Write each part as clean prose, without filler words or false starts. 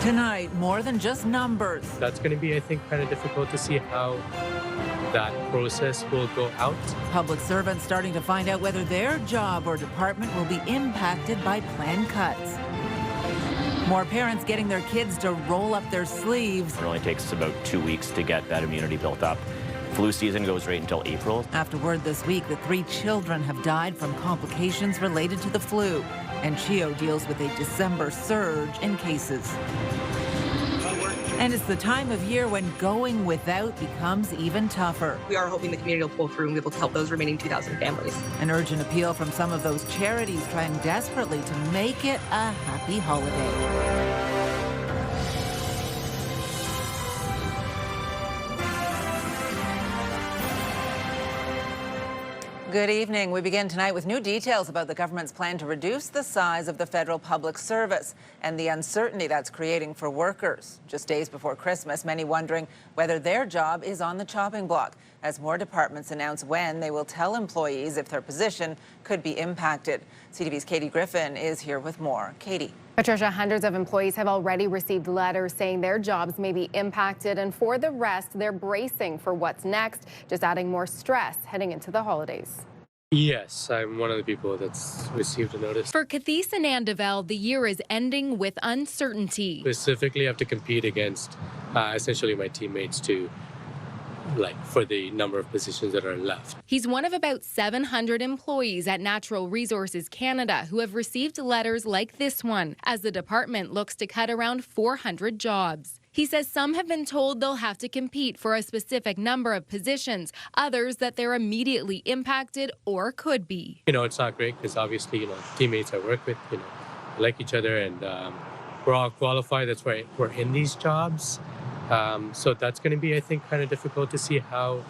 Tonight, more than just numbers. That's going to be, I think, kind of difficult to see how that process will go out. Public servants starting to find out whether their job or department will be impacted by planned cuts. More parents getting their kids to roll up their sleeves. It only takes about 2 weeks to get that immunity built up. Flu season goes right until April. After word this week that 3 children have died from complications related to the flu. And CHIO deals with a December surge in cases. And it's the time of year when going without becomes even tougher. We are hoping the community will pull through and be able to help those remaining 2,000 families. An urgent appeal from some of those charities trying desperately to make it a happy holiday. Good evening. We begin tonight with new details about the government's plan to reduce the size of the federal public service and the uncertainty that's creating for workers. Just days before Christmas, many wondering whether their job is on the chopping block as more departments announce when they will tell employees if their position could be impacted. CTV's Katie Griffin is here with more. Katie. Patricia, hundreds of employees have already received letters saying their jobs may be impacted, and for the rest, they're bracing for what's next, just adding more stress heading into the holidays. Yes, I'm one of the people that's received a notice. For Cathese and Andevel, the year is ending with uncertainty. Specifically, I have to compete against essentially my teammates for the number of positions that are left. He's one of about 700 employees at Natural Resources Canada who have received letters like this one as the department looks to cut around 400 jobs. He says some have been told they'll have to compete for a specific number of positions, others that they're immediately impacted or could be. It's not great because obviously, teammates I work with, like each other and we're all qualified. That's why we're in these jobs. So that's going to be, I think, kind of difficult to see how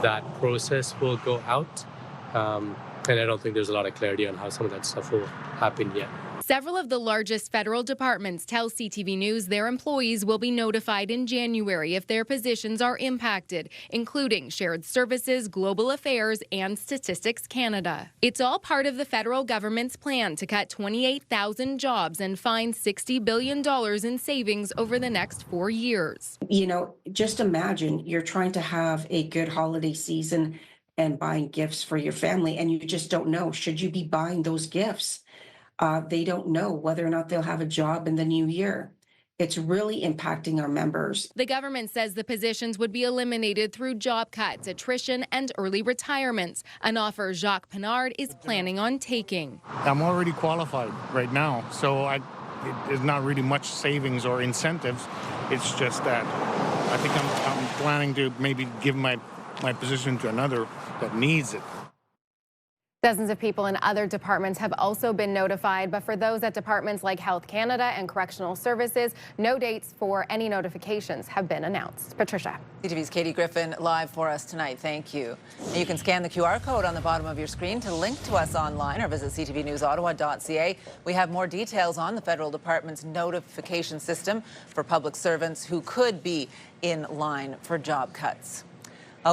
that process will go out. And I don't think there's a lot of clarity on how some of that stuff will happen yet. Several of the largest federal departments tell CTV News their employees will be notified in January if their positions are impacted, including Shared Services, Global Affairs, and Statistics Canada. It's all part of the federal government's plan to cut 28,000 jobs and find $60 billion in savings over the next 4 years. Just imagine you're trying to have a good holiday season and buying gifts for your family, and you just don't know, should you be buying those gifts? They don't know whether or not they'll have a job in the new year. It's really impacting our members. The government says the positions would be eliminated through job cuts, attrition, and early retirements, an offer Jacques Pinard is planning on taking. I'm already qualified right now, so there's not really much savings or incentives. It's just that I think I'm planning to maybe give my position to another that needs it. Dozens of people in other departments have also been notified, but for those at departments like Health Canada and Correctional Services, no dates for any notifications have been announced. Patricia. CTV's Katie Griffin live for us tonight. Thank you. You can scan the QR code on the bottom of your screen to link to us online or visit ctvnewsottawa.ca. We have more details on the federal department's notification system for public servants who could be in line for job cuts.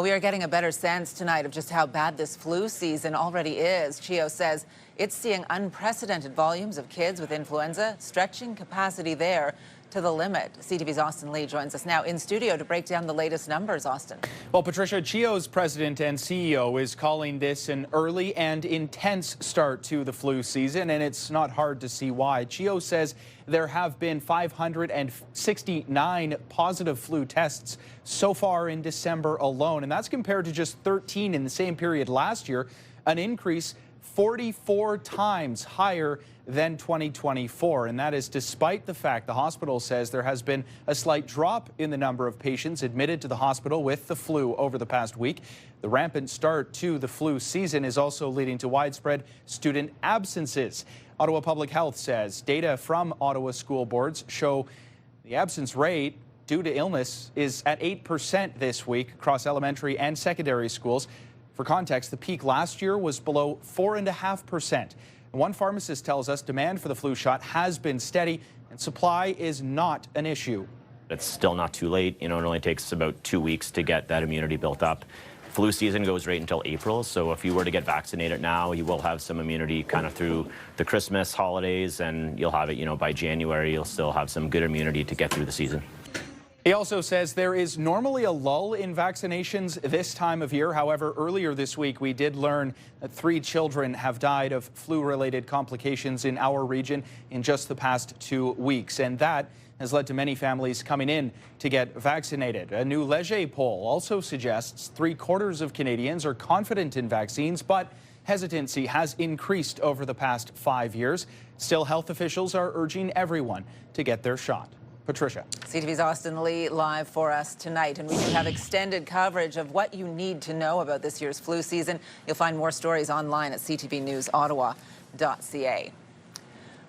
We are getting a better sense tonight of just how bad this flu season already is. CHIO says it's seeing unprecedented volumes of kids with influenza, stretching capacity there to the limit. CTV's Austin Lee joins us now in studio to break down the latest numbers. Austin. Well, Patricia, CHIO's president and CEO is calling this an early and intense start to the flu season, and it's not hard to see why. CHIO says there have been 569 positive flu tests so far in December alone, and that's compared to just 13 in the same period last year, an increase 44 times higher than 2024, and that is despite the fact the hospital says there has been a slight drop in the number of patients admitted to the hospital with the flu over the past week. The rampant start to the flu season is also leading to widespread student absences. Ottawa Public Health says data from Ottawa school boards show the absence rate due to illness is at 8% this week across elementary and secondary schools. For context, the peak last year was below 4.5%. One pharmacist tells us demand for the flu shot has been steady and supply is not an issue. It's still not too late. It only takes about 2 weeks to get that immunity built up. Flu season goes right until April, so if you were to get vaccinated now, you will have some immunity kind of through the Christmas holidays, and you'll have it, you know, by January, you'll still have some good immunity to get through the season. He also says there is normally a lull in vaccinations this time of year. However, earlier this week, we did learn that 3 children have died of flu-related complications in our region in just the past 2 weeks. And that has led to many families coming in to get vaccinated. A new Leger poll also suggests 3/4 of Canadians are confident in vaccines, but hesitancy has increased over the past 5 years. Still, health officials are urging everyone to get their shot. Patricia. CTV's Austin Lee live for us tonight, and we do have extended coverage of what you need to know about this year's flu season. You'll find more stories online at ctvnewsottawa.ca.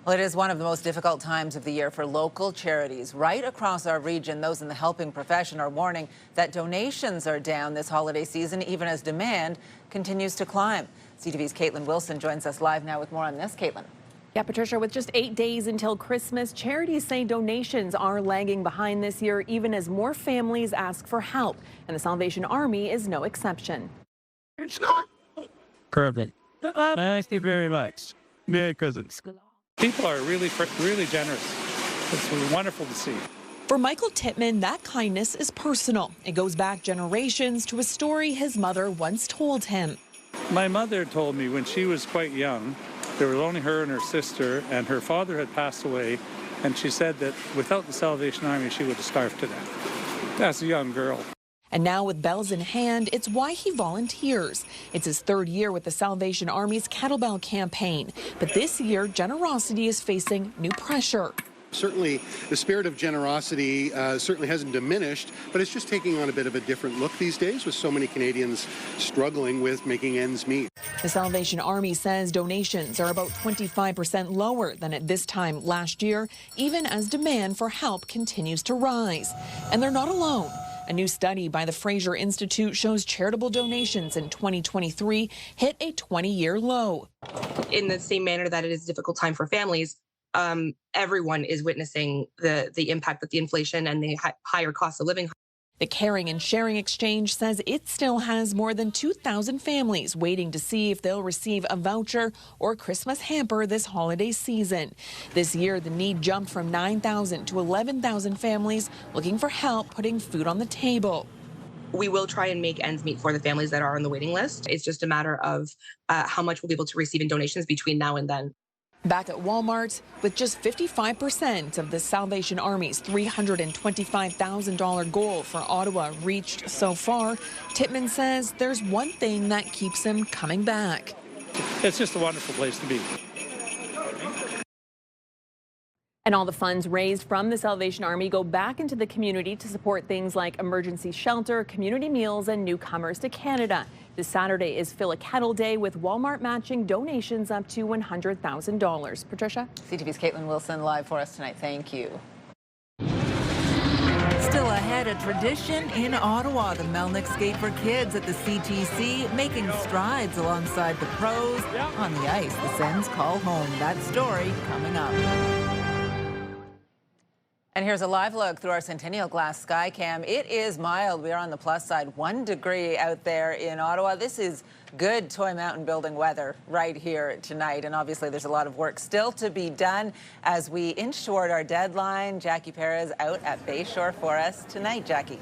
Well, it is one of the most difficult times of the year for local charities. Right across our region, those in the helping profession are warning that donations are down this holiday season, even as demand continues to climb. CTV's Caitlin Wilson joins us live now with more on this. Caitlin. Yeah, Patricia, with just 8 days until Christmas, charities say donations are lagging behind this year, even as more families ask for help. And the Salvation Army is no exception. It's not perfect. Thank you very much. Merry Christmas. People are really generous. It's wonderful to see. For Michael Tittman, that kindness is personal. It goes back generations to a story his mother once told him. My mother told me when she was quite young, there was only her and her sister, and her father had passed away, and she said that without the Salvation Army, she would have starved to death. That's a young girl. And now with bells in hand, it's why he volunteers. It's his 3rd year with the Salvation Army's kettlebell campaign. But this year, generosity is facing new pressure. Certainly, the spirit of generosity certainly hasn't diminished, but it's just taking on a bit of a different look these days with so many Canadians struggling with making ends meet. The Salvation Army says donations are about 25% lower than at this time last year, even as demand for help continues to rise. And they're not alone. A new study by the Fraser Institute shows charitable donations in 2023 hit a 20-year low. In the same manner that it is a difficult time for families, everyone is witnessing the impact that the inflation and the higher cost of living. The Caring and Sharing Exchange says it still has more than 2,000 families waiting to see if they'll receive a voucher or Christmas hamper this holiday season. This year, the need jumped from 9,000 to 11,000 families looking for help putting food on the table. We will try and make ends meet for the families that are on the waiting list. It's just a matter of how much we'll be able to receive in donations between now and then. Back at Walmart, with just 55% of the Salvation Army's $325,000 goal for Ottawa reached so far, Tittman says there's one thing that keeps him coming back. It's just a wonderful place to be. And all the funds raised from the Salvation Army go back into the community to support things like emergency shelter, community meals, and newcomers to Canada. This Saturday is Fill a Kettle Day, with Walmart matching donations up to $100,000. Patricia? CTV's Caitlin Wilson live for us tonight. Thank you. Still ahead, a tradition in Ottawa, the Melnick Skate for Kids at the CTC, making strides alongside the pros on the ice. The Sens call home. That story coming up. And here's a live look through our Centennial Glass Sky Cam. It is mild. We are on the plus side, 1 degree out there in Ottawa. This is good Toy Mountain building weather right here tonight. And obviously there's a lot of work still to be done as we inch toward our deadline. Jackie Perez out at Bayshore for us tonight. Jackie.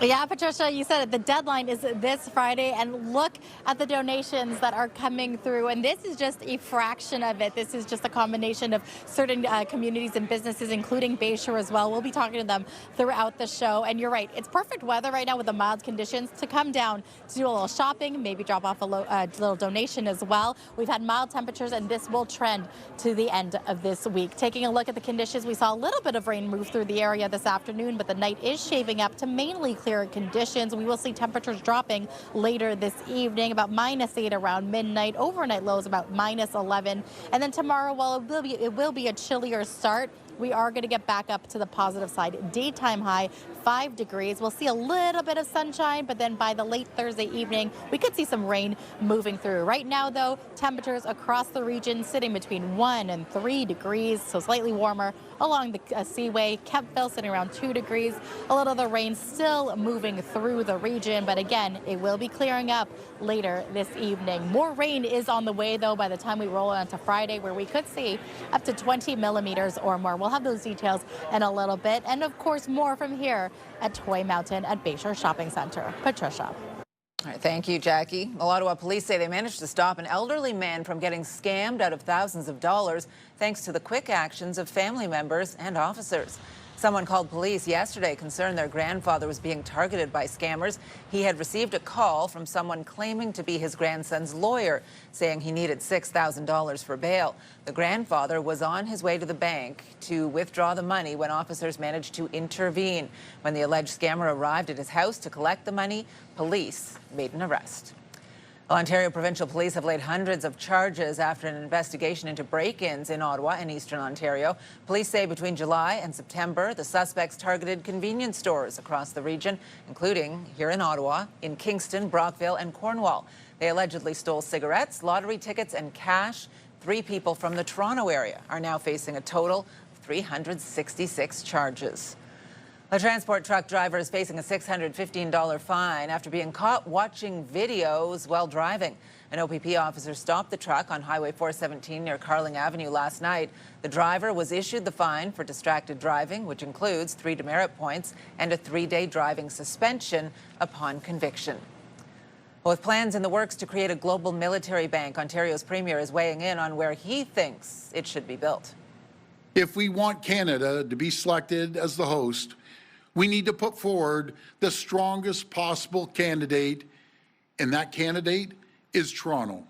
Yeah, Patricia, you said it. The deadline is this Friday, and look at the donations that are coming through. And this is just a fraction of it. This is just a combination of certain communities and businesses, including Bayshore as well. We'll be talking to them throughout the show. And you're right, it's perfect weather right now with the mild conditions to come down to do a little shopping, maybe drop off a little donation as well. We've had mild temperatures, and this will trend to the end of this week. Taking a look at the conditions, we saw a little bit of rain move through the area this afternoon, but the night is shaping up to mainly clear conditions. We will see temperatures dropping later this evening, about -8 around midnight. Overnight lows about -11. And then tomorrow, well, it will be a chillier start. we are going to get back up to the positive side. Daytime high, 5 degrees. We'll see a little bit of sunshine, but then by the late Thursday evening, we could see some rain moving through. Right now, though, temperatures across the region sitting between 1 and 3 degrees, so slightly warmer along the Seaway. Kemptville sitting around 2 degrees. A little of the rain still moving through the region, but again, it will be clearing up later this evening. More rain is on the way, though, by the time we roll on to Friday, where we could see up to 20 millimeters or more. We'll have those details in a little bit. And of course, more from here at Toy Mountain at Bayshore Shopping Center. Patricia. All right, thank you, Jackie. Well, Ottawa police say they managed to stop an elderly man from getting scammed out of thousands of dollars thanks to the quick actions of family members and officers. Someone called police yesterday concerned their grandfather was being targeted by scammers. He had received a call from someone claiming to be his grandson's lawyer, saying he needed $6,000 for bail. The grandfather was on his way to the bank to withdraw the money when officers managed to intervene. When the alleged scammer arrived at his house to collect the money, police made an arrest. Well, Ontario Provincial Police have laid hundreds of charges after an investigation into break-ins in Ottawa and Eastern Ontario. Police say between July and September, the suspects targeted convenience stores across the region, including here in Ottawa, in Kingston, Brockville, and Cornwall. They allegedly stole cigarettes, lottery tickets, and cash. 3 people from the Toronto area are now facing a total of 366 charges. A transport truck driver is facing a $615 fine after being caught watching videos while driving. An OPP officer stopped the truck on Highway 417 near Carling Avenue last night. The driver was issued the fine for distracted driving, which includes 3 demerit points and a 3-day driving suspension upon conviction. With plans in the works to create a global military bank, Ontario's Premier is weighing in on where he thinks it should be built. If we want Canada to be selected as the host, we need to put forward the strongest possible candidate, and that candidate is Toronto.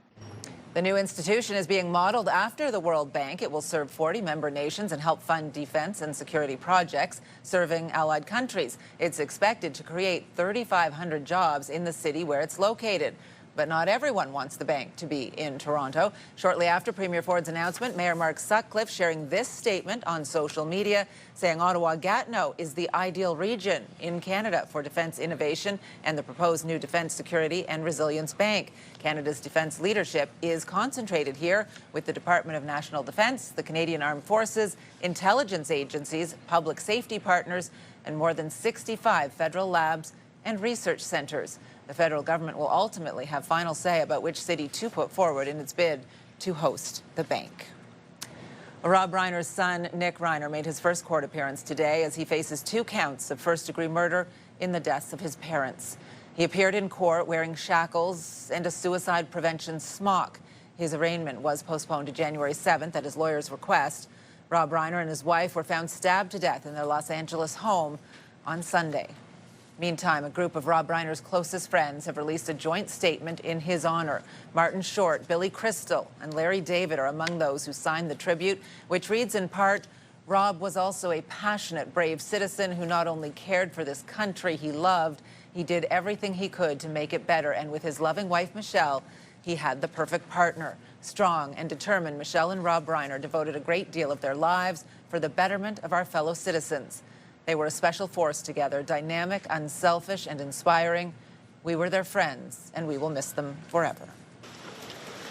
The new institution is being modeled after the World Bank. It will serve 40 member nations and help fund defense and security projects serving allied countries. It's expected to create 3,500 jobs in the city where it's located. But not everyone wants the bank to be in Toronto. Shortly after Premier Ford's announcement, Mayor Mark Sutcliffe sharing this statement on social media, saying Ottawa-Gatineau is the ideal region in Canada for defense innovation and the proposed new Defense Security and Resilience Bank. Canada's defense leadership is concentrated here with the Department of National Defence, the Canadian Armed Forces, intelligence agencies, public safety partners, and more than 65 federal labs and research centres. The federal government will ultimately have final say about which city to put forward in its bid to host the bank. Rob Reiner's son, Nick Reiner, made his first court appearance today as he faces 2 counts of first-degree murder in the deaths of his parents. He appeared in court wearing shackles and a suicide prevention smock. His arraignment was postponed to January 7th at his lawyer's request. Rob Reiner and his wife were found stabbed to death in their Los Angeles home on Sunday. Meantime, a group of Rob Reiner's closest friends have released a joint statement in his honor. Martin Short, Billy Crystal, and Larry David are among those who signed the tribute, which reads in part, Rob was also a passionate, brave citizen who not only cared for this country he loved, he did everything he could to make it better. And with his loving wife, Michelle, he had the perfect partner. Strong and determined, Michelle and Rob Reiner devoted a great deal of their lives for the betterment of our fellow citizens. They were a special force together, dynamic, unselfish, and inspiring. We were their friends, and we will miss them forever.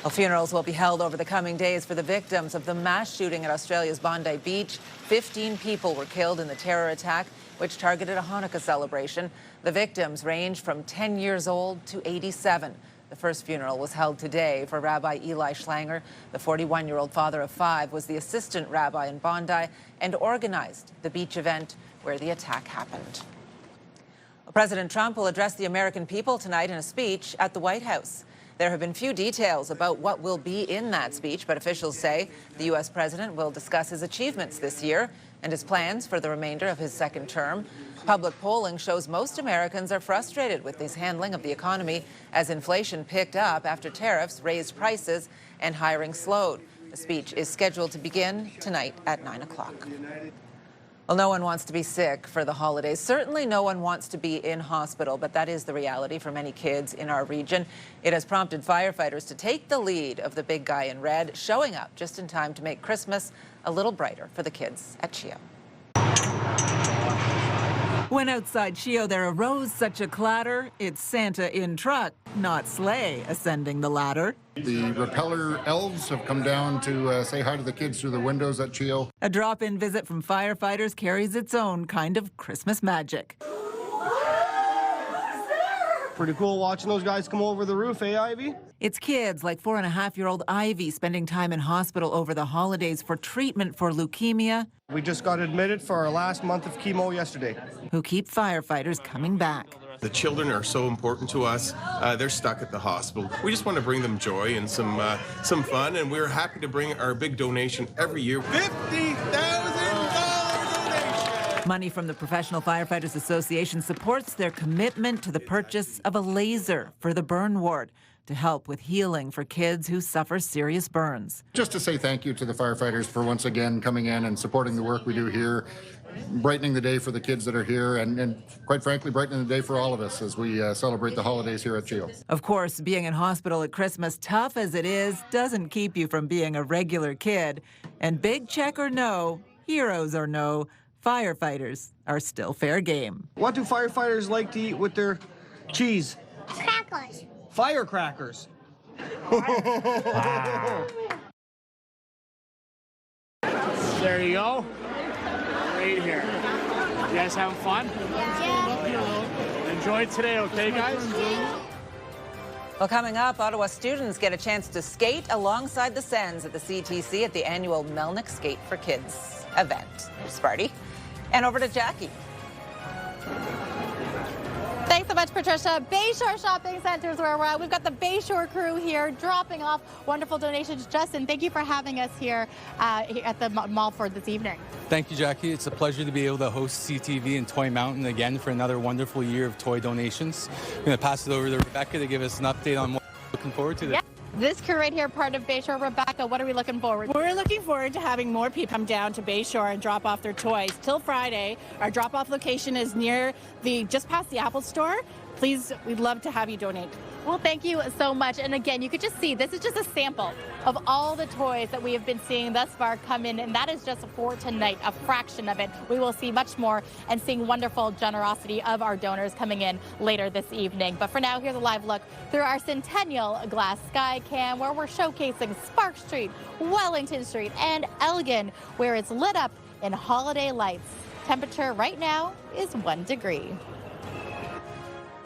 Well, funerals will be held over the coming days for the victims of the mass shooting at Australia's Bondi Beach. 15 people were killed in the terror attack, which targeted a Hanukkah celebration. The victims range from 10 years old to 87. The first funeral was held today for Rabbi Eli Schlanger. The 41-year-old father of 5 was the assistant rabbi in Bondi and organized the beach event where the attack happened. President Trump will address the American people tonight in a speech at the White House. There have been few details about what will be in that speech, but officials say the U.S. president will discuss his achievements this year and his plans for the remainder of his second term. Public polling shows most Americans are frustrated with his handling of the economy as inflation picked up after tariffs raised prices and hiring slowed. The speech is scheduled to begin tonight at 9 o'clock. Well, no one wants to be sick for the holidays. Certainly no one wants to be in hospital, but that is the reality for many kids in our region. It has prompted firefighters to take the lead of the big guy in red, showing up just in time to make Christmas a little brighter for the kids at CHEO. When outside CHEO there arose such a clatter, it's Santa in truck, not sleigh, ascending the ladder. The repeller elves have come down to say hi to the kids through the windows at CHEO. A drop-in visit from firefighters carries its own kind of Christmas magic. Pretty cool watching those guys come over the roof, eh, Ivy? It's kids like 4.5-year-old Ivy spending time in hospital over the holidays for treatment for leukemia. We just got admitted for our last month of chemo yesterday. Who keep firefighters coming back. The children are so important to us. They're stuck at the hospital. We just want to bring them joy and some fun, and we're happy to bring our big donation every year. $50,000 Money from the Professional Firefighters Association supports their commitment to the purchase of a laser for the burn ward to help with healing for kids who suffer serious burns. Just to say thank you to the firefighters for once again coming in and supporting the work we do here, brightening the day for the kids that are here, and quite frankly, brightening the day for all of us as we celebrate the holidays here at CHEO. Of course, being in hospital at Christmas, tough as it is, doesn't keep you from being a regular kid. And big check or no, heroes or no, firefighters are still fair game. What do firefighters like to eat with their cheese? Crackers. Firecrackers. There you go. Right here. You guys having fun? Yeah. Enjoy today, okay, guys? Well, coming up, Ottawa students get a chance to skate alongside the Sens at the CTC at the annual Melnick Skate for Kids event. Sparty. And over to Jackie. Thanks so much, Patricia. Bayshore Shopping Centre is where we're at. We've got the Bayshore crew here dropping off wonderful donations. Justin, thank you for having us here at the mall for this evening. Thank you, Jackie. It's a pleasure to be able to host CTV and Toy Mountain again for another wonderful year of toy donations. I'm going to pass it over to Rebecca to give us an update on what we're looking forward to. Yeah. This crew right here, part of Bayshore. Rebecca, what are we looking forward to? We're looking forward to having more people come down to Bayshore and drop off their toys. Till Friday, our drop-off location is near just past the Apple Store. Please, we'd love to have you donate. Well, thank you so much. And again, you could just see, this is just a sample of all the toys that we have been seeing thus far come in, and that is just for tonight, a fraction of it. We will see much more and seeing wonderful generosity of our donors coming in later this evening. But for now, here's a live look through our Centennial Glass Sky Cam, where we're showcasing Spark Street, Wellington Street, and Elgin, where it's lit up in holiday lights. Temperature right now is 1 degree.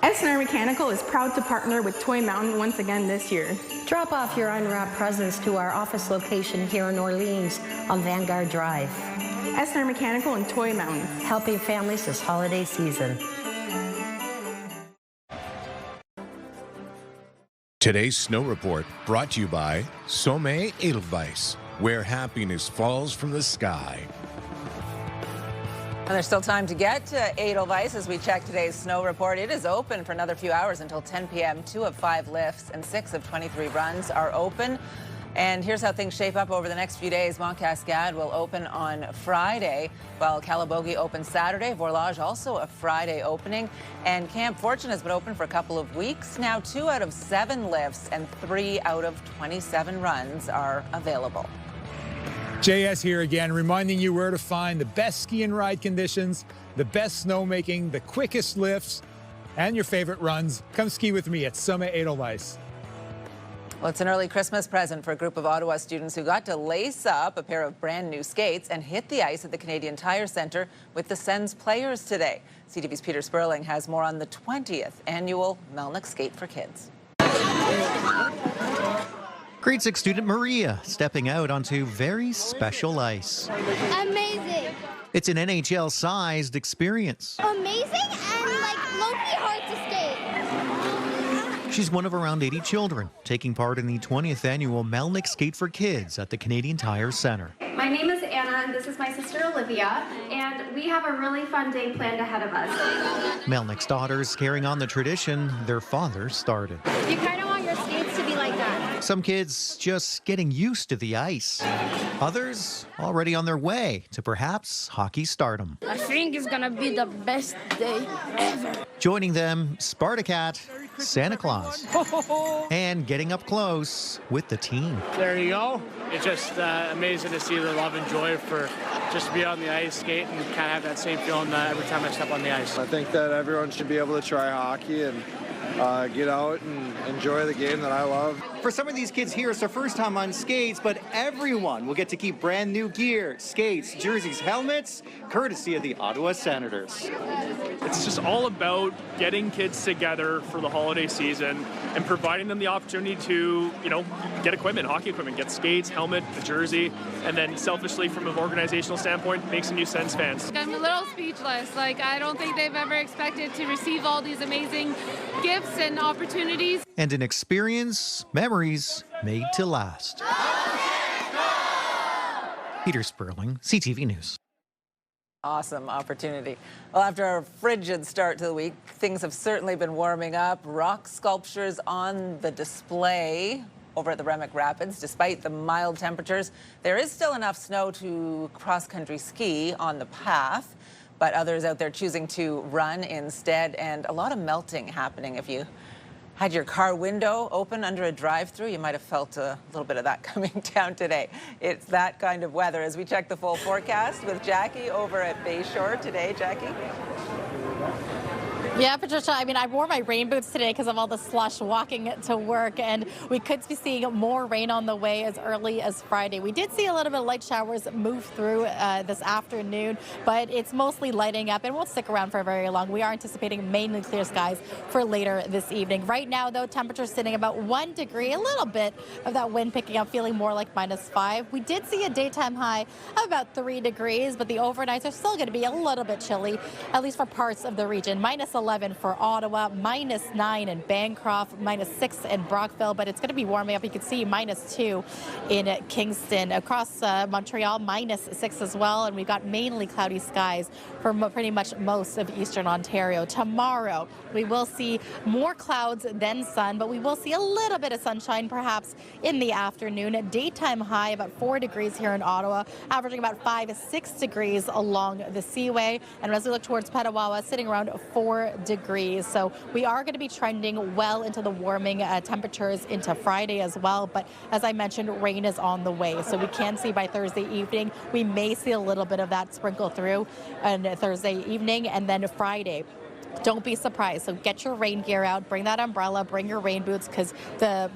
SNR Mechanical is proud to partner with Toy Mountain once again this year. Drop off your unwrapped presents to our office location here in Orleans on Vanguard Drive. SNR Mechanical and Toy Mountain. Helping families this holiday season. Today's Snow Report brought to you by Sommet Edelweiss, where happiness falls from the sky. And there's still time to get to Edelweiss as we check today's snow report. It is open for another few hours until 10 p.m. 2 of 5 lifts and 6 of 23 runs are open. And here's how things shape up over the next few days. Mont Cascade will open on Friday, while Calabogie opens Saturday. Vorlage also a Friday opening. And Camp Fortune has been open for a couple of weeks. Now 2 out of 7 lifts and 3 out of 27 runs are available. JS here again, reminding you where to find the best ski and ride conditions, the best snowmaking, the quickest lifts, and your favorite runs. Come ski with me at Summit Edelweiss. Well, it's an early Christmas present for a group of Ottawa students who got to lace up a pair of brand new skates and hit the ice at the Canadian Tire Centre with the Sens players today. CTV's Peter Sperling has more on the 20th annual Melnick Skate for Kids. Grade 6 student Maria stepping out onto very special ice. Amazing. It's an NHL-sized experience. Amazing and low-key hard to skate. She's one of around 80 children taking part in the 20th annual Melnick Skate for Kids at the Canadian Tire Centre. My name is Anna and this is my sister Olivia, and we have a really fun day planned ahead of us. Melnick's daughters carrying on the tradition their father started. You kind of want your skates to be like that. Some kids just getting used to the ice. Others already on their way to perhaps hockey stardom. I think it's gonna be the best day ever. Joining them, Spartacat, Santa Claus, and getting up close with the team. There you go. It's just amazing to see the love and joy for just to be on the ice, skate, and kind of have that same feeling every time I step on the ice. I think that everyone should be able to try hockey and get out and enjoy the game that I love. For some of these kids here, it's their first time on skates, but everyone will get to keep brand new gear, skates, jerseys, helmets, courtesy of the Ottawa Senators. It's just all about getting kids together for the holiday season and providing them the opportunity to, get equipment, hockey equipment, get skates, helmet, a jersey, and then selfishly from an organizational standpoint, make some new Sens fans. I'm a little speechless. I don't think they've ever expected to receive all these amazing gifts and opportunities. And an experience, memories made to last. Peter Sperling, CTV News. Awesome opportunity. Well, after a frigid start to the week, things have certainly been warming up. Rock sculptures on the display over at the Remick Rapids. Despite the mild temperatures, there is still enough snow to cross-country ski on the path, but others out there choosing to run instead, and a lot of melting happening. If you had your car window open under a drive-through, you might have felt a little bit of that coming down today. It's that kind of weather. As we check the full forecast with Jackie over at Bayshore today. Jackie? Yeah, Patricia, I wore my rain boots today because of all the slush walking to work, and we could be seeing more rain on the way as early as Friday. We did see a little bit of light showers move through this afternoon, but it's mostly lighting up and won't stick around for very long. We are anticipating mainly clear skies for later this evening. Right now, though, temperatures sitting about 1 degree, a little bit of that wind picking up, feeling more like -5. We did see a daytime high of about 3 degrees, but the overnights are still going to be a little bit chilly, at least for parts of the region. -11 for Ottawa, -9 in Bancroft, -6 in Brockville, but it's going to be warming up. You can see -2 in Kingston. Across Montreal, -6 as well, and we've got mainly cloudy skies for pretty much most of eastern Ontario. Tomorrow, we will see more clouds than sun, but we will see a little bit of sunshine perhaps in the afternoon. A daytime high about 4 degrees here in Ottawa, averaging about 5-6 degrees along the Seaway. And as we look towards Petawawa, sitting around 4 degrees. So we are going to be trending well into the warming temperatures into Friday as well. But as I mentioned, rain is on the way. So we can see by Thursday evening, we may see a little bit of that sprinkle through on Thursday evening, and then Friday. Don't be surprised. So get your rain gear out, bring that umbrella, bring your rain boots, because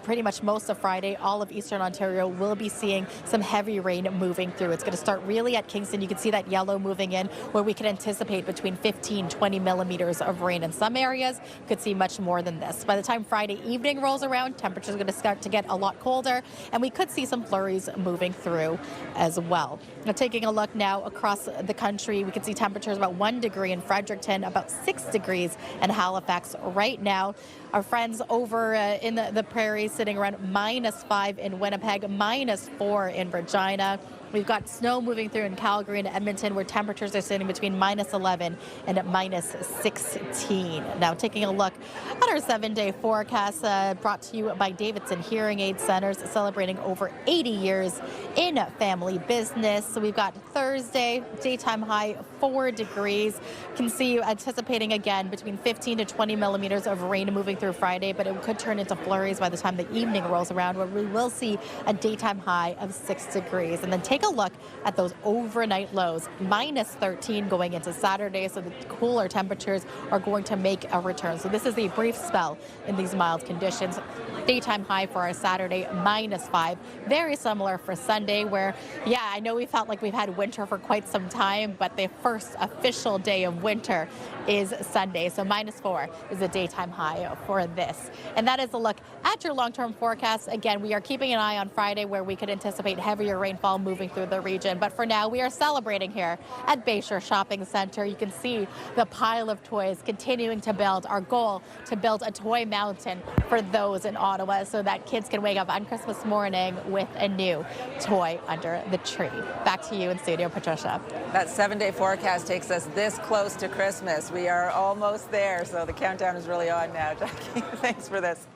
pretty much most of Friday, all of eastern Ontario will be seeing some heavy rain moving through. It's going to start really at Kingston. You can see that yellow moving in, where we can anticipate between 15-20 millimeters of rain in some areas. Could see much more than this. By the time Friday evening rolls around, temperatures are going to start to get a lot colder, and we could see some flurries moving through as well. Now, taking a look now across the country, we can see temperatures about 1 degree in Fredericton, about 6 degrees in Halifax right now. Our friends over in the prairies sitting around -5 in Winnipeg, -4 in Regina. We've got snow moving through in Calgary and Edmonton, where temperatures are sitting between -11 and -16. Now, taking a look at our 7-day forecast brought to you by Davidson Hearing Aid Centers, celebrating over 80 years in family business. So we've got Thursday, daytime high 4 degrees. Can see you anticipating again between 15-20 millimeters of rain moving through Friday, but it could turn into flurries by the time the evening rolls around, where we will see a daytime high of 6 degrees. And then take a look at those overnight lows, -13 going into Saturday, so the cooler temperatures are going to make a return. So this is a brief spell in these mild conditions. Daytime high for our Saturday, -5. Very similar for Sunday, where, yeah, I know we felt like we've had winter for quite some time, but the first official day of winter is Sunday. So -4 is the daytime high for this. And that is a look at your long-term forecast. Again, we are keeping an eye on Friday, where we could anticipate heavier rainfall moving through the region. But for now, we are celebrating here at Bayshore Shopping Centre. You can see the pile of toys continuing to build. Our goal to build a toy mountain for those in Ottawa, so that kids can wake up on Christmas morning with a new toy under the tree. Back to you in studio, Patricia. That 7-day forecast takes us this close to Christmas. We are almost there, so the countdown is really on now. Jackie, thanks for this.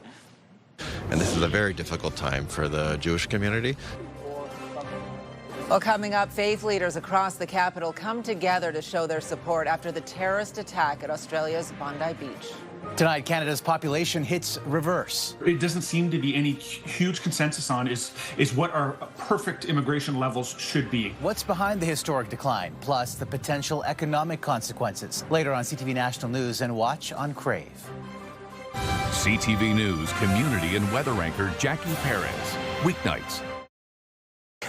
and this is a very difficult time for the Jewish community. Well, coming up, faith leaders across the capital come together to show their support after the terrorist attack at Australia's Bondi Beach. Tonight, Canada's population hits reverse. It doesn't seem to be any huge consensus on is what our perfect immigration levels should be. What's behind the historic decline, plus the potential economic consequences? Later on CTV National News and watch on Crave. CTV News community and weather anchor Jackie Perez. Weeknights.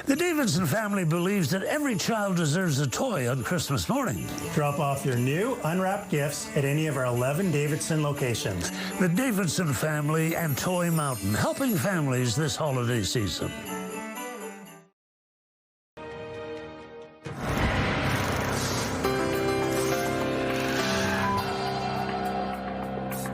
The Davidson family believes that every child deserves a toy on Christmas morning. Drop off your new unwrapped gifts at any of our 11 Davidson locations. The Davidson family and Toy Mountain, helping families this holiday season.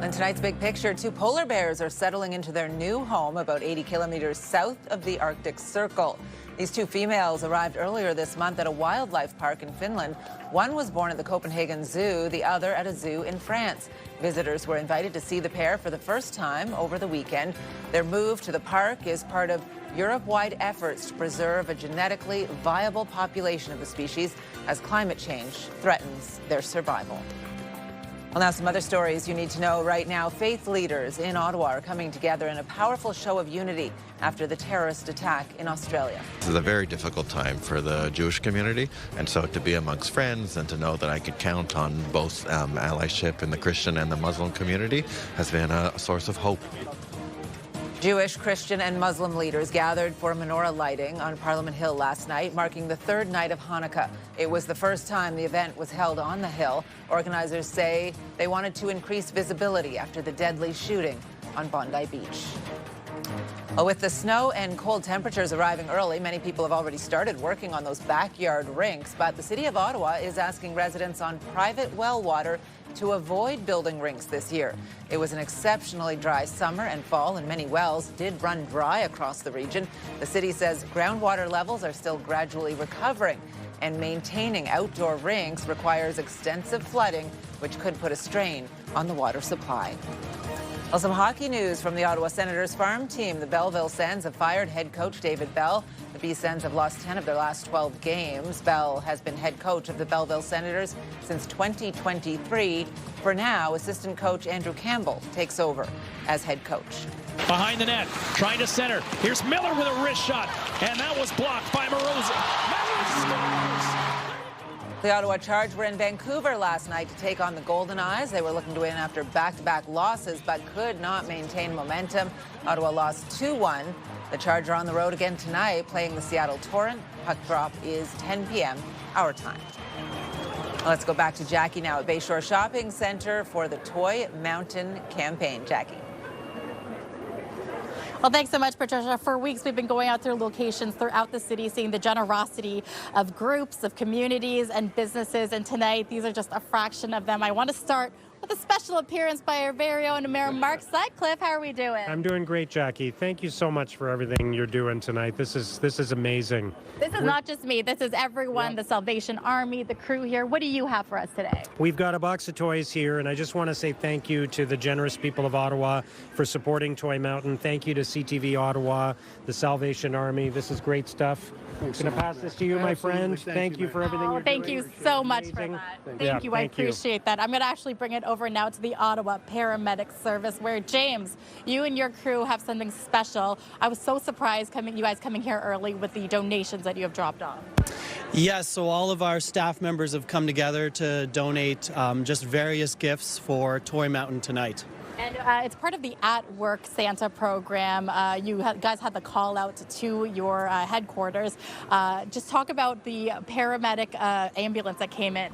In tonight's big picture, 2 polar bears are settling into their new home about 80 kilometers south of the Arctic Circle. These 2 females arrived earlier this month at a wildlife park in Finland. One was born at the Copenhagen Zoo, the other at a zoo in France. Visitors were invited to see the pair for the first time over the weekend. Their move to the park is part of Europe-wide efforts to preserve a genetically viable population of the species as climate change threatens their survival. Well, now some other stories you need to know right now. Faith leaders in Ottawa are coming together in a powerful show of unity after the terrorist attack in Australia. This is a very difficult time for the Jewish community, and so to be amongst friends and to know that I could count on both allyship in the Christian and the Muslim community has been a source of hope. Jewish, Christian, and Muslim leaders gathered for menorah lighting on Parliament Hill last night, marking the 3rd night of Hanukkah. It was the first time the event was held on the Hill. Organizers say they wanted to increase visibility after the deadly shooting on Bondi Beach. Well, with the snow and cold temperatures arriving early, many people have already started working on those backyard rinks, but the City of Ottawa is asking residents on private well water to avoid building rinks this year. It was an exceptionally dry summer and fall, and many wells did run dry across the region. The city says groundwater levels are still gradually recovering, and maintaining outdoor rinks requires extensive flooding, which could put a strain on the water supply. Well, some hockey news from the Ottawa Senators farm team. The Belleville Sens have fired head coach David Bell. The B-Sens have lost 10 of their last 12 games. Bell has been head coach of the Belleville Senators since 2023. For now, assistant coach Andrew Campbell takes over as head coach. Behind the net, trying to center. Here's Miller with a wrist shot, and that was blocked by Morosi. Miller scores! The Ottawa Charge were in Vancouver last night to take on the Golden Eyes. They were looking to win after back-to-back losses, but could not maintain momentum. Ottawa lost 2-1. The Charge are on the road again tonight, playing the Seattle Torrent. Puck drop is 10 p.m. our time. Let's go back to Jackie now at Bayshore Shopping Centre for the Toy Mountain campaign. Jackie. Well, thanks so much, Patricia. For weeks, we've been going out through locations throughout the city, seeing the generosity of groups, of communities, and businesses. And tonight, these are just a fraction of them. I want to start with a special appearance by our very own Mayor Mark Sutcliffe. How are we doing? I'm doing great, Jackie. Thank you so much for everything you're doing tonight. This is amazing. This is not just me. This is everyone, the Salvation Army, the crew here. What do you have for us today? We've got a box of toys here, and I just want to say thank you to the generous people of Ottawa for supporting Toy Mountain. Thank you to CTV Ottawa, the Salvation Army. This is great stuff. I'm going to pass this to you, my friend. Thank you for everything you're doing. Thank you so much for that. Thank you. I appreciate that. I'm going to actually bring it over now to the Ottawa Paramedic Service, where, James, you and your crew have something special. I was so surprised you guys coming here early with the donations that you have dropped off. Yes, so all of our staff members have come together to donate just various gifts for Toy Mountain tonight. And it's part of the At Work Santa program. Guys had the call out to your headquarters. Just talk about the paramedic ambulance that came in.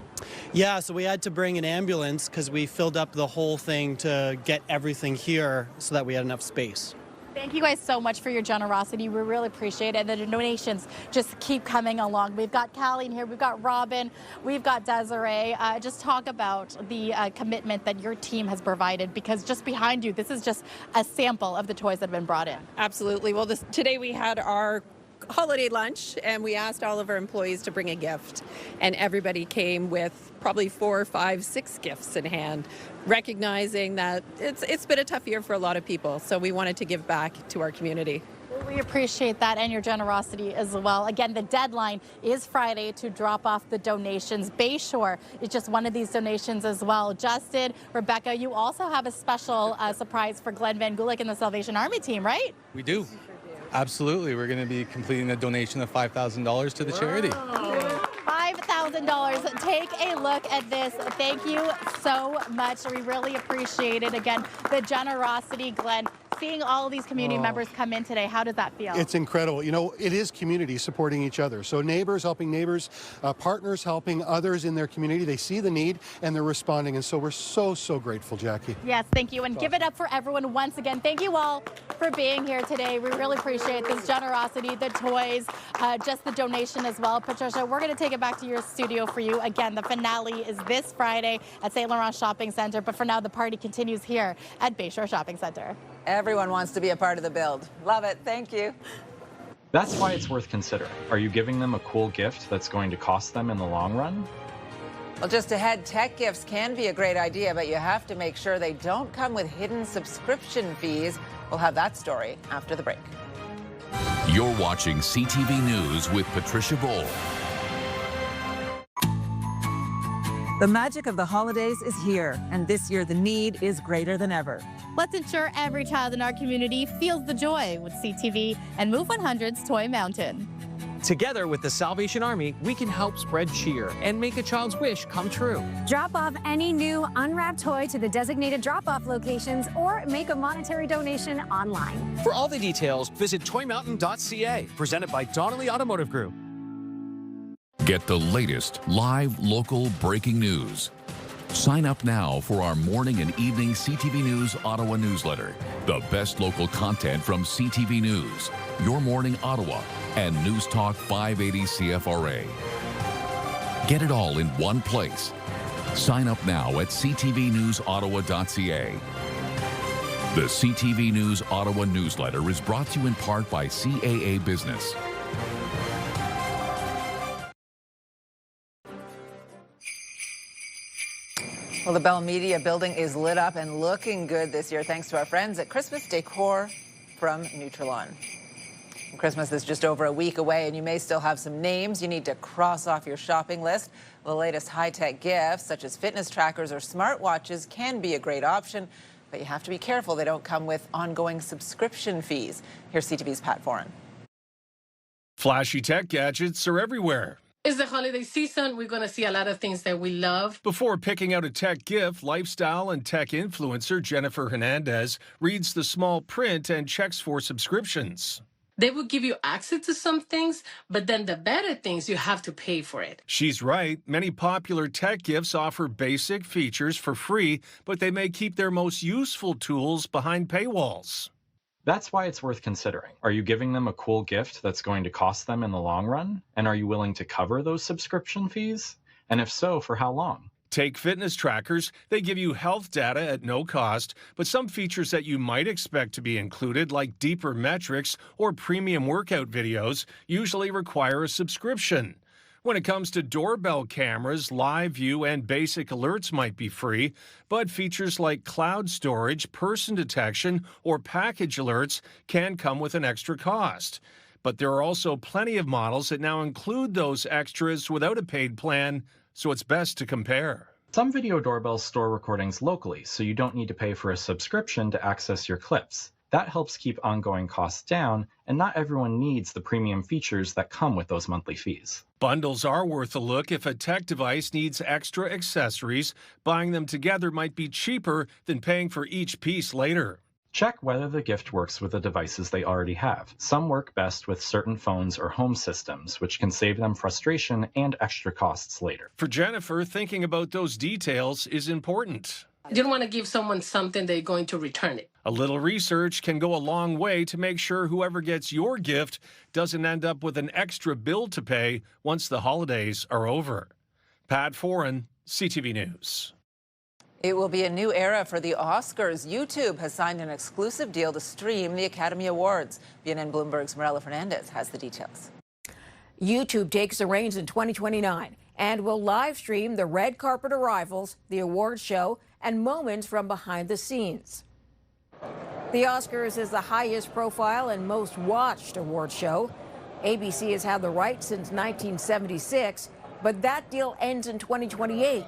Yeah, so we had to bring an ambulance because we filled up the whole thing to get everything here so that we had enough space. Thank you guys so much for your generosity. We really appreciate it. The donations just keep coming along. We've got Callie in here, we've got Robin, we've got Desiree. Just talk about the commitment that your team has provided, because just behind you, this is just a sample of the toys that have been brought in. Absolutely. Well, today we had our holiday lunch, and we asked all of our employees to bring a gift, and everybody came with probably 4, 5, 6 gifts in hand, recognizing that it's been a tough year for a lot of people, so we wanted to give back to our community. We appreciate that and your generosity as well. Again, the deadline is Friday to drop off the donations. Bayshore is just one of these donations as well. Justin, Rebecca, you also have a special surprise for Glenn Van Gulik and the Salvation Army team, right? We do. Absolutely. We're going to be completing a donation of $5,000 to the charity. $5,000. Take a look at this. Thank you so much. We really appreciate it. Again, the generosity, Glenn. Seeing all these community members come in today, how does that feel? It's incredible. You know, it is community supporting each other. So neighbors helping neighbors, partners helping others in their community. They see the need and they're responding. And so we're so grateful, Jackie. Yes, thank you. And give it up for everyone once again. Thank you all for being here today. We really appreciate this generosity, the toys, just the donation as well. Patricia, we're going to take it back to your studio for you. Again, the finale is this Friday at St. Laurent Shopping Centre. But for now, the party continues here at Bayshore Shopping Centre. Everyone wants to be a part of the build. Love it. Thank you. That's why it's worth considering. Are you giving them a cool gift that's going to cost them in the long run? Well, just ahead, tech gifts can be a great idea, but you have to make sure they don't come with hidden subscription fees. We'll have that story after the break. You're watching CTV News with Patricia Bowl. The magic of the holidays is here, and this year the need is greater than ever. Let's ensure every child in our community feels the joy with CTV and Move 100's Toy Mountain. Together with the Salvation Army, we can help spread cheer and make a child's wish come true. Drop off any new unwrapped toy to the designated drop-off locations or make a monetary donation online. For all the details, visit toymountain.ca, presented by Donnelly Automotive Group. Get the latest live local breaking news. Sign up now for our morning and evening CTV News Ottawa newsletter. The best local content from CTV News, Your Morning Ottawa, and News Talk 580 CFRA. Get it all in one place. Sign up now at ctvnewsottawa.ca. The CTV News Ottawa newsletter is brought to you in part by CAA Business. Well, the Bell Media building is lit up and looking good this year thanks to our friends at Christmas Decor from Nutrilon. Christmas is just over a week away, and you may still have some names you need to cross off your shopping list. The latest high-tech gifts, such as fitness trackers or smartwatches, can be a great option, but you have to be careful they don't come with ongoing subscription fees. Here's CTV's Pat Foran. Flashy tech gadgets are everywhere. It's the holiday season. We're going to see a lot of things that we love. Before picking out a tech gift, lifestyle and tech influencer Jennifer Hernandez reads the small print and checks for subscriptions. They will give you access to some things, but then the better things, you have to pay for it. She's right. Many popular tech gifts offer basic features for free, but they may keep their most useful tools behind paywalls. That's why it's worth considering. Are you giving them a cool gift that's going to cost them in the long run? And are you willing to cover those subscription fees? And if so, for how long? Take fitness trackers. They give you health data at no cost, but some features that you might expect to be included, like deeper metrics or premium workout videos, usually require a subscription. When it comes to doorbell cameras, live view and basic alerts might be free, but features like cloud storage, person detection, or package alerts can come with an extra cost. But there are also plenty of models that now include those extras without a paid plan, so it's best to compare. Some video doorbells store recordings locally, so you don't need to pay for a subscription to access your clips. That helps keep ongoing costs down, and not everyone needs the premium features that come with those monthly fees. Bundles are worth a look if a tech device needs extra accessories. Buying them together might be cheaper than paying for each piece later. Check whether the gift works with the devices they already have. Some work best with certain phones or home systems, which can save them frustration and extra costs later. For Jennifer, thinking about those details is important. You don't want to give someone something they're going to return it. A little research can go a long way to make sure whoever gets your gift doesn't end up with an extra bill to pay once the holidays are over. Pat Foran, CTV News. It will be a new era for the Oscars. YouTube has signed an exclusive deal to stream the Academy Awards. BNN Bloomberg's Marella Fernandez has the details. YouTube takes the reins in 2029 and will live stream the red carpet arrivals, the awards show, and moments from behind the scenes. The Oscars is the highest profile and most watched awards show. ABC has had the rights since 1976, but that deal ends in 2028.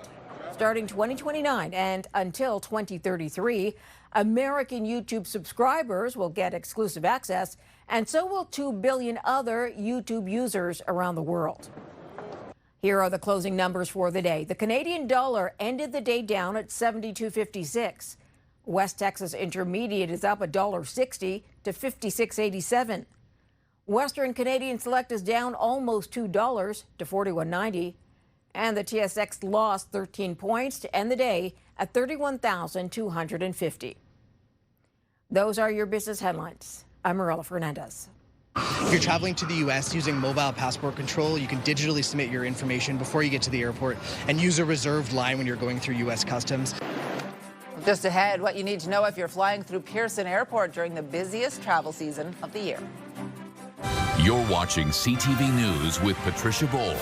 Starting 2029 and until 2033, American YouTube subscribers will get exclusive access, and so will 2 billion other YouTube users around the world. Here are the closing numbers for the day. The Canadian dollar ended the day down at 72.56. West Texas Intermediate is up $1.60 to 56.87. Western Canadian Select is down almost $2 to 41.90. And the TSX lost 13 points to end the day at 31,250. Those are your business headlines. I'm Marella Fernandez. If you're traveling to the U.S. using mobile passport control, you can digitally submit your information before you get to the airport and use a reserved line when you're going through U.S. Customs. Just ahead, what you need to know if you're flying through Pearson Airport during the busiest travel season of the year. You're watching CTV News with Patricia Bowl.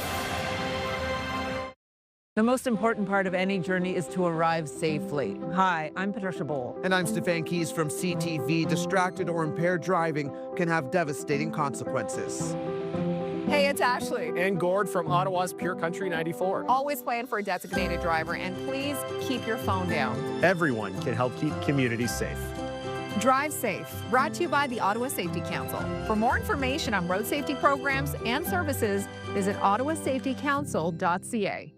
The most important part of any journey is to arrive safely. Hi, I'm Patricia Bowl. And I'm Stefan Keys from CTV. Distracted or impaired driving can have devastating consequences. Hey, it's Ashley. And Gord from Ottawa's Pure Country 94. Always plan for a designated driver, and please keep your phone down. Everyone can help keep communities safe. Drive safe. Brought to you by the Ottawa Safety Council. For more information on road safety programs and services, visit ottawasafetycouncil.ca.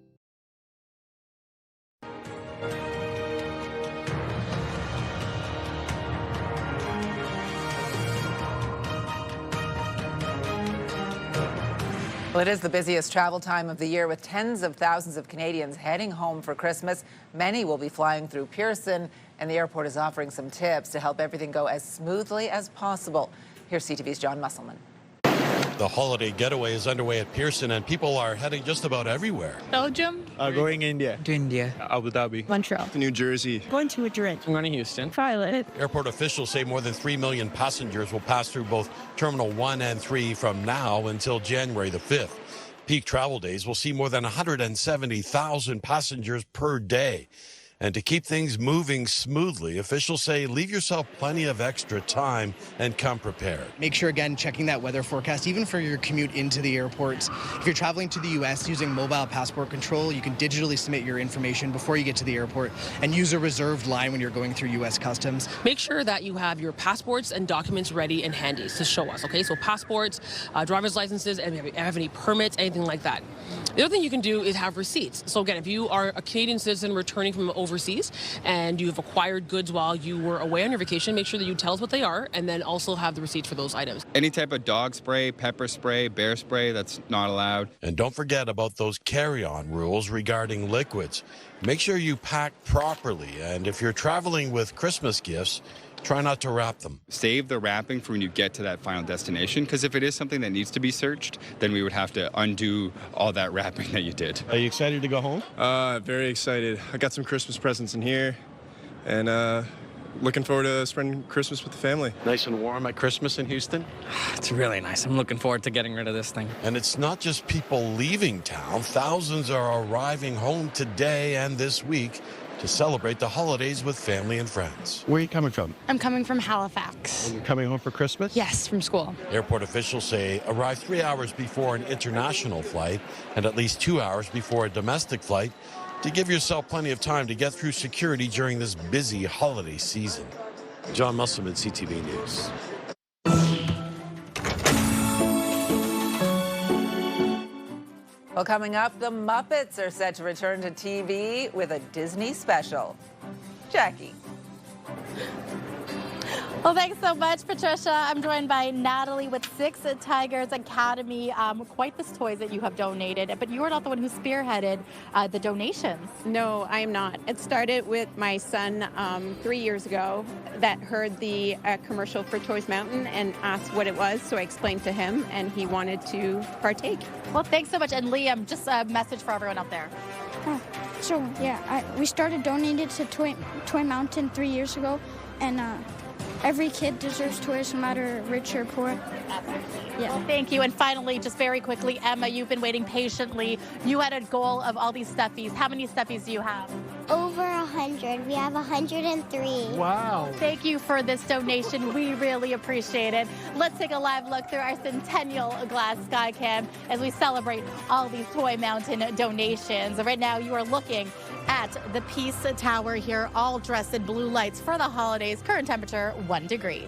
Well, it is the busiest travel time of the year with tens of thousands of Canadians heading home for Christmas. Many will be flying through Pearson, and the airport is offering some tips to help everything go as smoothly as possible. Here's CTV's John Musselman. The holiday getaway is underway at Pearson, and people are heading just about everywhere. Belgium. Going India. To India. Abu Dhabi. Montreal. To New Jersey. Going to Madrid. I'm going to Houston. Violet. Airport officials say more than 3 million passengers will pass through both Terminal 1 and 3 from now until January the 5th. Peak travel days will see more than 170,000 passengers per day. And to keep things moving smoothly, officials say leave yourself plenty of extra time and come prepared. Make sure, again, checking that weather forecast, even for your commute into the airports. If you're traveling to the U.S. using mobile passport control, you can digitally submit your information before you get to the airport and use a reserved line when you're going through U.S. Customs. Make sure that you have your passports and documents ready and handy to show us, okay? So passports, driver's licenses, and if you have any permits, anything like that. The other thing you can do is have receipts. So again, if you are a Canadian citizen returning from overseas and you have acquired goods while you were away on your vacation, make sure that you tell us what they are and then also have the receipts for those items. Any type of dog spray, pepper spray, bear spray, that's not allowed. And don't forget about those carry-on rules regarding liquids. Make sure you pack properly, and if you're traveling with Christmas gifts, try not to wrap them. Save the wrapping for when you get to that final destination, because if it is something that needs to be searched, then we would have to undo all that wrapping that you did. Are you excited to go home? Very excited. I got some Christmas presents in here, and looking forward to spending Christmas with the family. Nice and warm at Christmas in Houston? It's really nice. I'm looking forward to getting rid of this thing. And it's not just people leaving town. Thousands are arriving home today and this week to celebrate the holidays with family and friends. Where are you coming from? I'm coming from Halifax. And you're coming home for Christmas? Yes, from school. Airport officials say arrive 3 hours before an international flight and at least 2 hours before a domestic flight to give yourself plenty of time to get through security during this busy holiday season. John Musselman, CTV News. Well, coming up, the Muppets are set to return to TV with a Disney special. Jackie. Well, thanks so much, Patricia. I'm joined by Natalie with Six Tigers Academy. Quite the toys that you have donated, but you are not the one who spearheaded the donations. No, I am not. It started with my son 3 years ago that heard the commercial for Toys Mountain and asked what it was, so I explained to him, and he wanted to partake. Well, thanks so much. And Liam, just a message for everyone out there. So yeah, we started donating to Toy Mountain 3 years ago, and every kid deserves toys, no matter rich or poor. Yeah. Thank you. And finally, just very quickly, Emma, you've been waiting patiently. You had a goal of all these stuffies. How many stuffies do you have? Over 100. We have 103. Wow. Thank you for this donation. We really appreciate it. Let's take a live look through our Centennial Glass Skycam as we celebrate all these Toy Mountain donations. Right now, you are looking at the Peace Tower here, all dressed in blue lights for the holidays. Current temperature, 1 degree.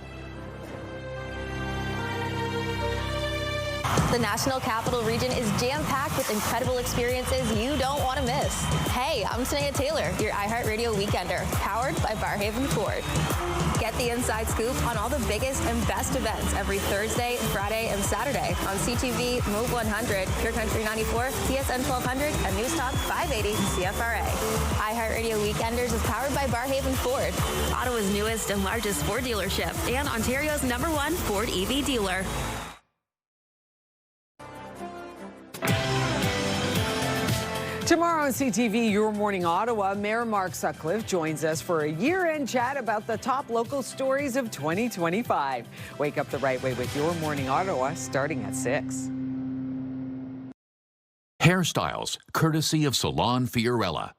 The National Capital Region is jam-packed with incredible experiences you don't want to miss. Hey, I'm Shania Taylor, your iHeartRadio Weekender, powered by Barrhaven Ford. Get the inside scoop on all the biggest and best events every Thursday, Friday, and Saturday on CTV, Move 100, Pure Country 94, TSN 1200, and News Talk 580 CFRA. iHeartRadio Weekenders is powered by Barrhaven Ford, Ottawa's newest and largest Ford dealership, and Ontario's #1 Ford EV dealer. Tomorrow on CTV Your Morning Ottawa, Mayor Mark Sutcliffe joins us for a year-end chat about the top local stories of 2025. Wake up the right way with Your Morning Ottawa starting at 6. Hairstyles, courtesy of Salon Fiorella.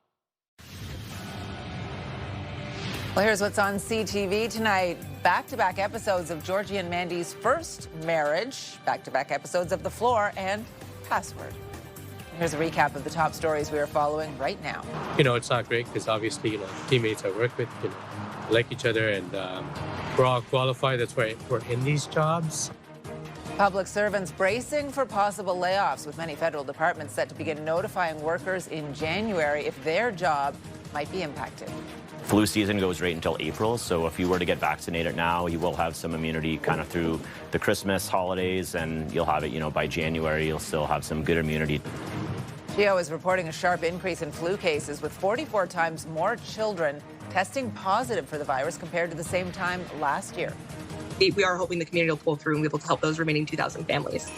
Well, here's what's on CTV tonight. Back-to-back episodes of Georgie and Mandy's first marriage, back-to-back episodes of The Floor, and Password. Here's a recap of the top stories we are following right now. It's not great because obviously, teammates I work with, like each other, and we're all qualified. That's why we're in these jobs. Public servants bracing for possible layoffs, with many federal departments set to begin notifying workers in January if their job might be impacted. Flu season goes right until April, so if you were to get vaccinated now, you will have some immunity kind of through the Christmas holidays, and you'll have it, by January, you'll still have some good immunity. GEO is reporting a sharp increase in flu cases, with 44 times more children testing positive for the virus compared to the same time last year. We are hoping the community will pull through and be able to help those remaining 2,000 families.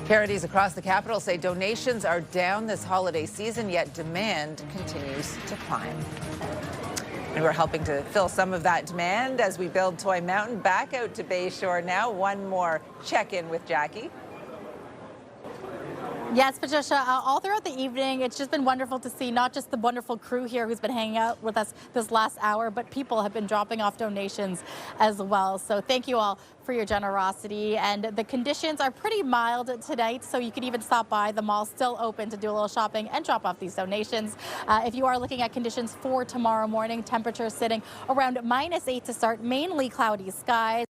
Charities across the capital say donations are down this holiday season, yet demand continues to climb. And we're helping to fill some of that demand as we build Toy Mountain. Back out to Bayshore now. One more check-in with Jackie. Yes, Patricia, all throughout the evening, it's just been wonderful to see not just the wonderful crew here who's been hanging out with us this last hour, but people have been dropping off donations as well. So thank you all for your generosity. And the conditions are pretty mild tonight, so you can even stop by. The mall's still open to do a little shopping and drop off these donations. If you are looking at conditions for tomorrow morning, temperatures sitting around -8 to start, mainly cloudy skies.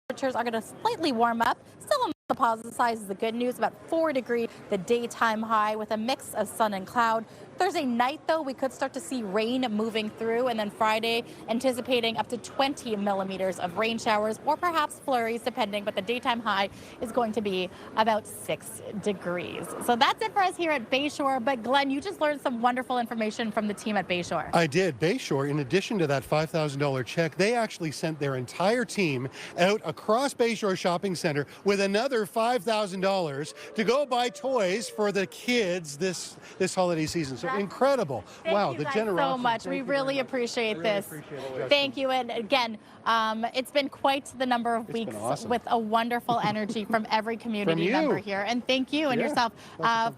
Temperatures are going to slightly warm up, still on the positive side is the good news, about 4 degrees, the daytime high with a mix of sun and cloud. Thursday night, though, we could start to see rain moving through, and then Friday, anticipating up to 20 millimeters of rain showers or perhaps flurries, depending, but the daytime high is going to be about 6 degrees. So that's it for us here at Bayshore. But Glenn, you just learned some wonderful information from the team at Bayshore. I did. Bayshore, in addition to that $5,000 check, they actually sent their entire team out across Bayshore Shopping Center with another $5,000 to go buy toys for the kids this holiday season. So incredible. Wow, the generosity. So much. We really appreciate this. Thank you. And again, it's been quite the number of weeks with a wonderful energy from every community member here. And thank you and yourself.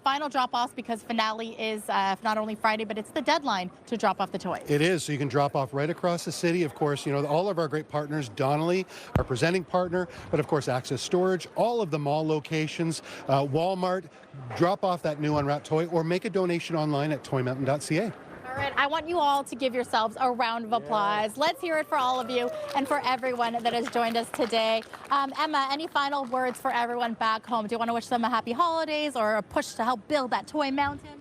Final drop-offs, because finale is not only Friday, but it's the deadline to drop off the toys. It is. So you can drop off right across the city. Of course, all of our great partners, Donnelly, our presenting partner, but of course, Access Storage, all of the mall locations, Walmart. Drop off that new unwrapped toy or make a donation online at toymountain.ca. All right, I want you all to give yourselves a round of applause. Let's hear it for all of you and for everyone that has joined us today. Emma, any final words for everyone back home? Do you want to wish them a happy holidays or a push to help build that Toy Mountain?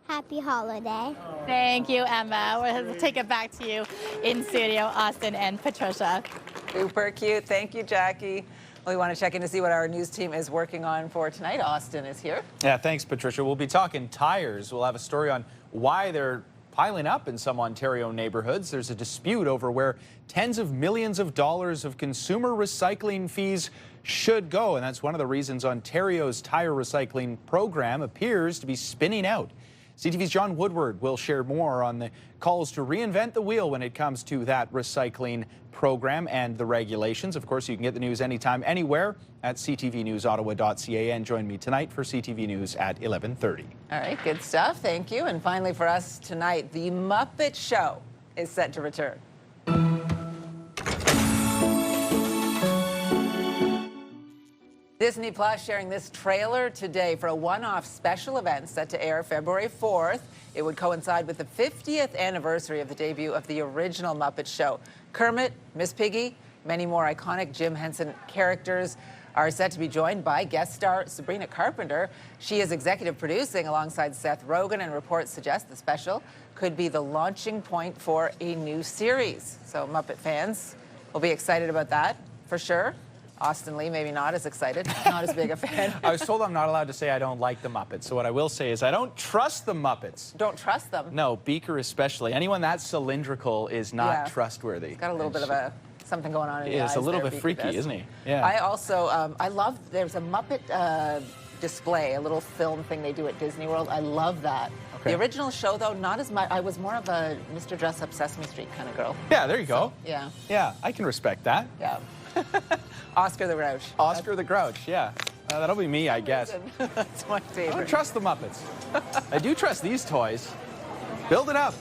Happy holiday. Thank you, Emma. We'll take it back to you in studio, Austin and Patricia. Super cute. Thank you, Jackie. We want to check in to see what our news team is working on for tonight. Austin is here. Yeah, thanks, Patricia. We'll be talking tires. We'll have a story on why they're piling up in some Ontario neighborhoods. There's a dispute over where tens of millions of dollars of consumer recycling fees should go, and that's one of the reasons Ontario's tire recycling program appears to be spinning out. CTV's John Woodward will share more on the calls to reinvent the wheel when it comes to that recycling program and the regulations. Of course, you can get the news anytime, anywhere at ctvnewsottawa.ca, and join me tonight for CTV News at 11:30. All right, good stuff. Thank you. And finally for us tonight, the Muppet Show is set to return. Disney Plus sharing this trailer today for a one-off special event set to air February 4th. It would coincide with the 50th anniversary of the debut of the original Muppet Show. Kermit, Miss Piggy, many more iconic Jim Henson characters are set to be joined by guest star Sabrina Carpenter. She is executive producing alongside Seth Rogen, and reports suggest the special could be the launching point for a new series. So Muppet fans will be excited about that for sure. Austin Lee, maybe not as excited, not as big a fan. I was told I'm not allowed to say I don't like the Muppets. So what I will say is I don't trust the Muppets. Don't trust them? No, Beaker especially. Anyone that cylindrical is not trustworthy. He's got a little bit of something going on in his eyes. He is a little there, bit Beaker freaky, does. isn't he? Yeah. I also, I love, there's a Muppet display, a little film thing they do at Disney World. I love that. Okay. The original show, though, not as much. I was more of a Mr. Dress-Up Sesame Street kind of girl. Yeah, there you go. Yeah. Yeah, I can respect that. Yeah. Oscar the Grouch. Oscar the Grouch, yeah. That'll be me, I guess. That's my favorite. I don't trust the Muppets. I do trust these toys. Build it up.